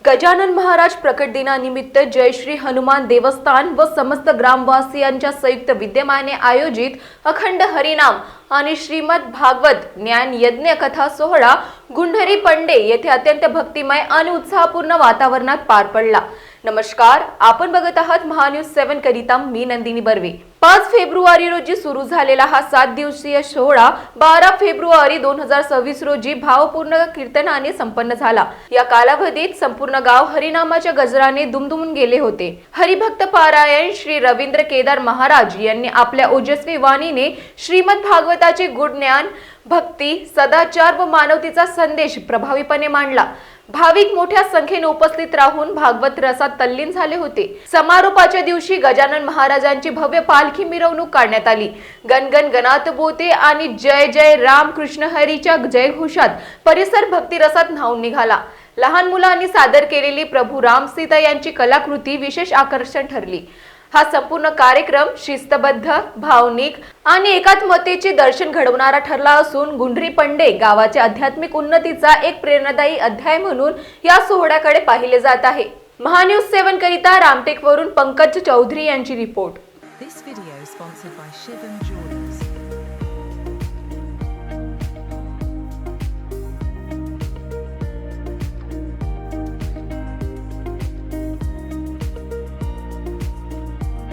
गजानन महाराज प्रकट दिनानिमित्त जय श्री हनुमान देवस्थान व समस्त ग्रामवासियांच्या संयुक्त विद्यमाने आयोजित अखंड हरिनाम आणि श्रीमद भागवत ज्ञान यज्ञ कथा सोहळा गुंढरी पंडे येथे अत्यंत भक्तिमय आणि उत्साहपूर्ण वातावरणात पार पडला। नमस्कार, आपण बघत आहात महान्यूज 7 करिता मी नंदिनी बर्वे। 5 फेब्रुवारी रोजी सुरू झालेला हा 7 दिवसीय सोहळा 12 फेब्रुवारी 2026 रोजी भावपूर्ण कीर्तनाने संपन्न झाला। या कालावधीत संपूर्ण गाव हरिनामाच्या गजराने दुमदुमून गेले होते। हरिभक्त पारायण श्री रवींद्र केदार महाराज यांनी आपल्या ओजस्वी वाणीने श्रीमद भागवताचे गुढ ज्ञान, भक्ती, सदाचार व मानवतेचा संदेश प्रभावीपणे मांडला। भाविक मोठ्या संख्येने उपस्थित राहून भागवत रसात तल्लीन झाले होते। समारोपाच्या दिवशी गजानन महाराजांची भव्य पालखी मिरवणूक काढण्यात आली। गणगण गणात बोते आणि जय जय राम कृष्ण हरीच्या जयघोषात परिसर भक्ती रसात न्हाऊन निघाला। लहान मुलांनी सादर केलेली प्रभू राम सीता यांची कलाकृती विशेष आकर्षण ठरली। हा संपूर्ण कार्यक्रम शिस्तबद्ध, भावनिक आणि एकात्मतेचे दर्शन घडवणारा ठरला असून गुंढरी पंडे गावाच्या आध्यात्मिक उन्नतीचा एक प्रेरणादायी अध्याय म्हणून या सोहळ्याकडे पाहिले जात आहे। महान्यूज 7 करिता रामटेक वरून पंकज चौधरी यांची report. This video is sponsored by Shivam Jewelry.